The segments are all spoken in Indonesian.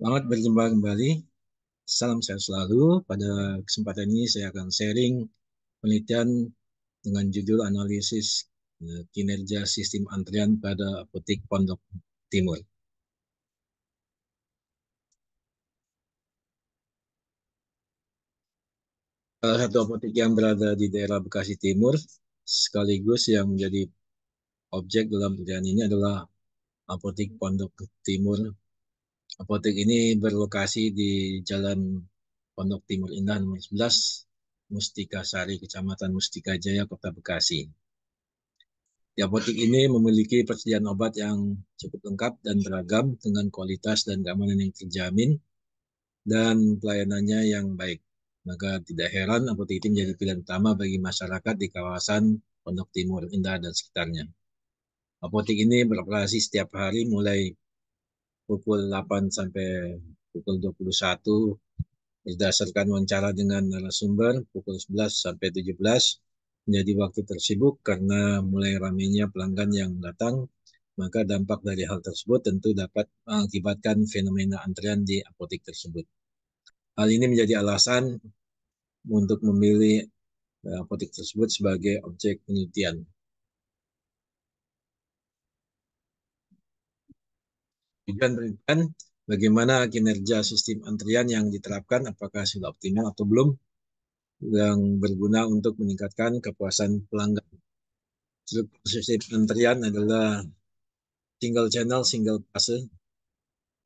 Selamat berjumpa kembali. Salam sehat selalu. Pada kesempatan ini saya akan sharing penelitian dengan judul analisis kinerja sistem antrian pada apotek Pondok Timur. Salah satu apotek yang berada di daerah Bekasi Timur, sekaligus yang menjadi objek dalam penelitian ini adalah apotek Pondok Timur. Apotek ini berlokasi di Jalan Pondok Timur Indah nomor 11, Mustika Sari, Kecamatan Mustika Jaya, Kota Bekasi. Di apotek ini memiliki persediaan obat yang cukup lengkap dan beragam dengan kualitas dan keamanan yang terjamin dan pelayanannya yang baik. Maka tidak heran apotek ini menjadi pilihan utama bagi masyarakat di kawasan Pondok Timur Indah dan sekitarnya. Apotek ini beroperasi setiap hari mulai pukul 8 sampai pukul 21 berdasarkan wawancara dengan narasumber pukul 11 sampai 17 menjadi waktu tersibuk karena mulai ramainya pelanggan yang datang, maka dampak dari hal tersebut tentu dapat mengakibatkan fenomena antrian di apotek tersebut. Hal ini menjadi alasan untuk memilih apotek tersebut sebagai objek penelitian. Tujuan penelitian, bagaimana kinerja sistem antrian yang diterapkan, apakah sudah optimal atau belum, yang berguna untuk meningkatkan kepuasan pelanggan. Sistem antrian adalah single channel, single fase.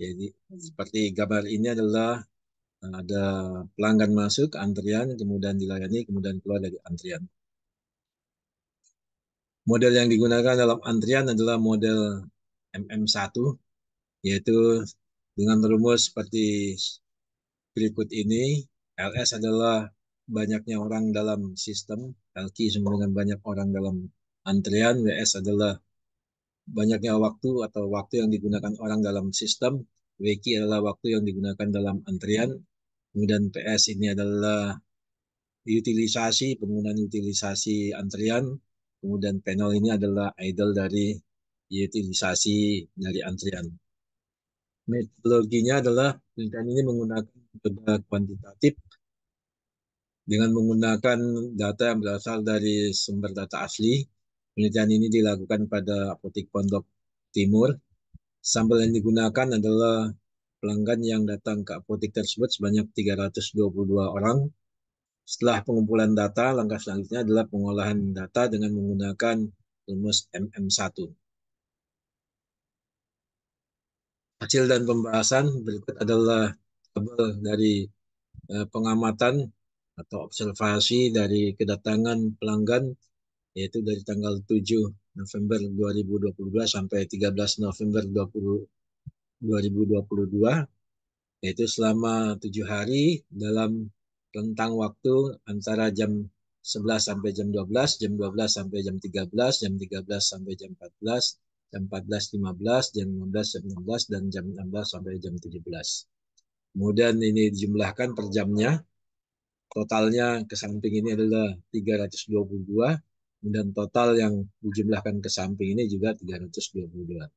Jadi seperti gambar ini adalah ada pelanggan masuk, antrian, kemudian dilayani, kemudian keluar dari antrian. Model yang digunakan dalam antrian adalah model MM1, yaitu dengan rumus seperti berikut ini. LS adalah banyaknya orang dalam sistem, LQ sama dengan banyak orang dalam antrian, WS adalah banyaknya waktu atau waktu yang digunakan orang dalam sistem, WQ adalah waktu yang digunakan dalam antrian, kemudian PS ini adalah penggunaan utilisasi antrian, kemudian panel ini adalah idle dari utilisasi dari antrian. Metodologinya adalah penelitian ini menggunakan metode kuantitatif dengan menggunakan data yang berasal dari sumber data asli. Penelitian ini dilakukan pada apotek Pondok Timur. Sampel yang digunakan adalah pelanggan yang datang ke apotek tersebut sebanyak 322 orang. Setelah pengumpulan data, langkah selanjutnya adalah pengolahan data dengan menggunakan rumus MM1. Hasil dan pembahasan berikut adalah tabel dari pengamatan atau observasi dari kedatangan pelanggan, yaitu dari tanggal 7 November 2022 sampai 13 November 2022, yaitu selama 7 hari dalam rentang waktu antara jam 11 sampai jam 12, jam 12 sampai jam 13, jam 13 sampai jam 14, jam 14.15, jam 15 jam 16, dan jam 16 sampai jam 17. Kemudian ini dijumlahkan per jamnya, totalnya ke samping ini adalah 322, dan total yang dijumlahkan ke samping ini juga 322.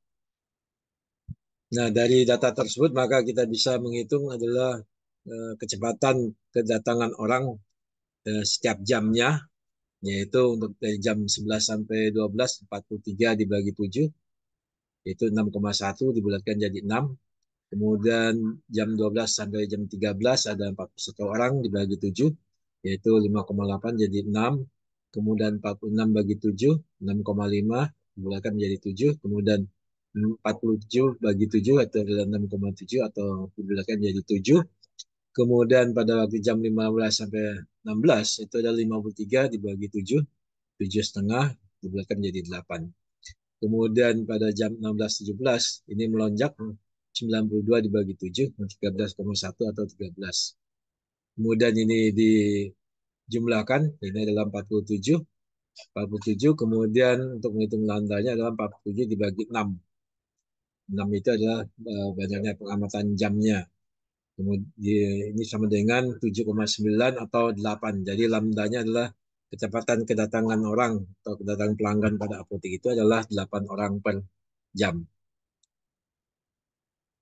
Nah, dari data tersebut maka kita bisa menghitung adalah kecepatan kedatangan orang setiap jamnya, yaitu untuk dari jam 11 sampai 12, 43 dibagi 7, yaitu 6,1 dibulatkan jadi 6. Kemudian jam 12 sampai jam 13 ada 41 orang dibagi 7, yaitu 5,8 jadi 6. Kemudian 46 bagi 7, 6,5 dibulatkan menjadi 7. Kemudian 47 bagi 7 atau adalah 6,7 atau dibulatkan menjadi 7. Kemudian pada waktu jam 15 sampai 16 itu ada 53 dibagi 7, 7,5 dibulatkan menjadi 8. Kemudian pada jam 16.17 ini melonjak 92 dibagi 7, 13,1 atau 13. Kemudian ini dijumlahkan, ini adalah 47. 47, kemudian untuk menghitung landanya adalah 47 dibagi 6. 6 itu adalah banyaknya pengamatan jamnya. Kemudian ini sama dengan 7,9 atau 8. Jadi lambdanya adalah kecepatan kedatangan orang atau kedatangan pelanggan pada apotek itu adalah 8 orang per jam.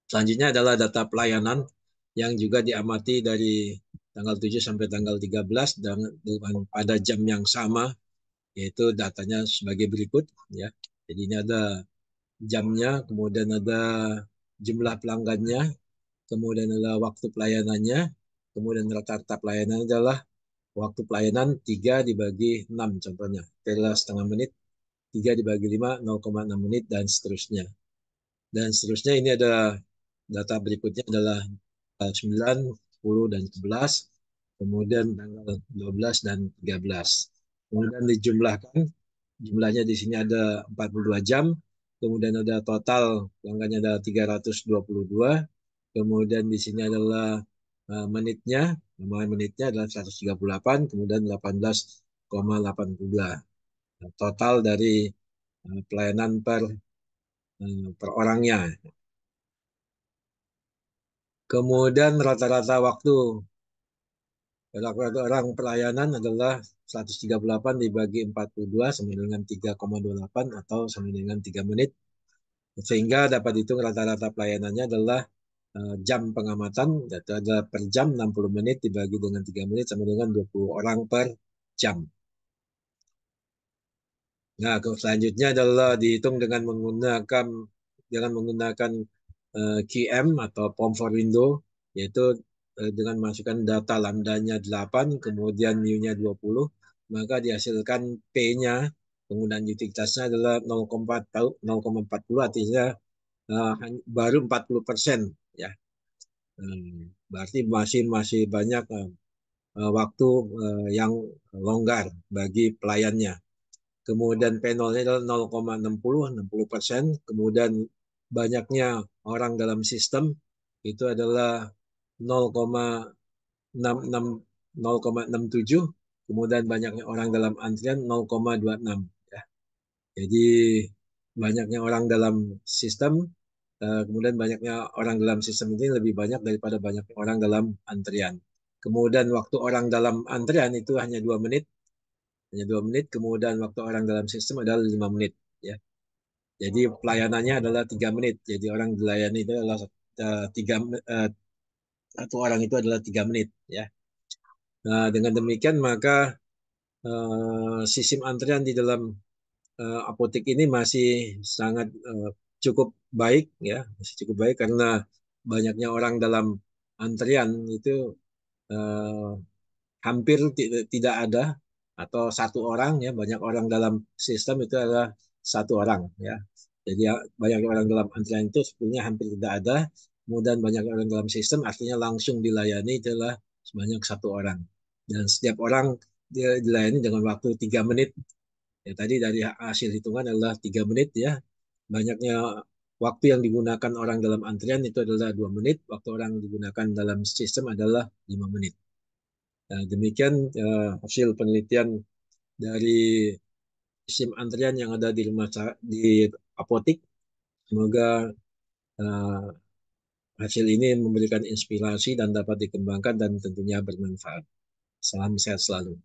Selanjutnya adalah data pelayanan yang juga diamati dari tanggal 7 sampai tanggal 13 dan pada jam yang sama, yaitu datanya sebagai berikut ya. Jadi ini ada jamnya, kemudian ada jumlah pelanggannya, kemudian ada waktu pelayanannya, kemudian rata-rata pelayanan adalah waktu pelayanan 3 dibagi 6 contohnya. Adalah setengah menit, 3 dibagi 5, 0,6 menit, dan seterusnya. Dan seterusnya ini ada data berikutnya adalah tanggal 9, 10, dan 11, kemudian tanggal 12 dan 13. Kemudian dijumlahkan, jumlahnya di sini ada 42 jam, kemudian ada total pelanggannya ada 322, kemudian di sini adalah menitnya, nama menitnya adalah 138, kemudian 18,82. Total dari pelayanan per orangnya. Kemudian rata-rata waktu orang pelayanan adalah 138 dibagi 42 sama dengan 3,28 atau sama dengan 3 menit. Sehingga dapat dihitung rata-rata pelayanannya adalah jam pengamatan, yaitu ada per jam 60 menit dibagi dengan 3 menit sama dengan 20 orang per jam. Nah, selanjutnya adalah dihitung dengan menggunakan QM atau Form for Window, yaitu dengan masukkan data lambdanya 8, kemudian mu-nya 20, maka dihasilkan P-nya, penggunaan utilitasnya adalah 0,40, artinya baru 40%. Ya. Berarti masih masih banyak waktu yang longgar bagi pelayannya. Kemudian P0-nya adalah 0,60%. Kemudian banyaknya orang dalam sistem itu adalah 0,67. Kemudian banyaknya orang dalam antrian 0,26. Ya. Jadi banyaknya orang dalam sistem, kemudian banyaknya orang dalam sistem ini lebih banyak daripada banyaknya orang dalam antrian. Kemudian waktu orang dalam antrian itu hanya 2 menit, kemudian waktu orang dalam sistem adalah 5 menit. Ya. Jadi pelayanannya adalah 3 menit. Jadi orang dilayani itu adalah satu orang itu adalah 3 menit. Ya. Nah, dengan demikian maka sistem antrian di dalam apotek ini masih sangat cukup baik, ya, masih cukup baik karena banyaknya orang dalam antrian itu uh, hampir tidak ada, atau satu orang, ya, banyak orang dalam sistem itu adalah satu orang, ya. Jadi banyak orang dalam antrian itu sebenarnya hampir tidak ada. Kemudian banyak orang dalam sistem artinya langsung dilayani adalah sebanyak satu orang. Dan setiap orang dilayani dengan waktu 3 menit. Ya, tadi dari hasil hitungan adalah 3 menit, ya. Banyaknya waktu yang digunakan orang dalam antrian itu adalah 2 menit. Waktu orang digunakan dalam sistem adalah 5 menit. Nah, demikian hasil penelitian dari sistem antrian yang ada di apotik. Semoga uh, hasil ini memberikan inspirasi dan dapat dikembangkan dan tentunya bermanfaat. Salam sehat selalu.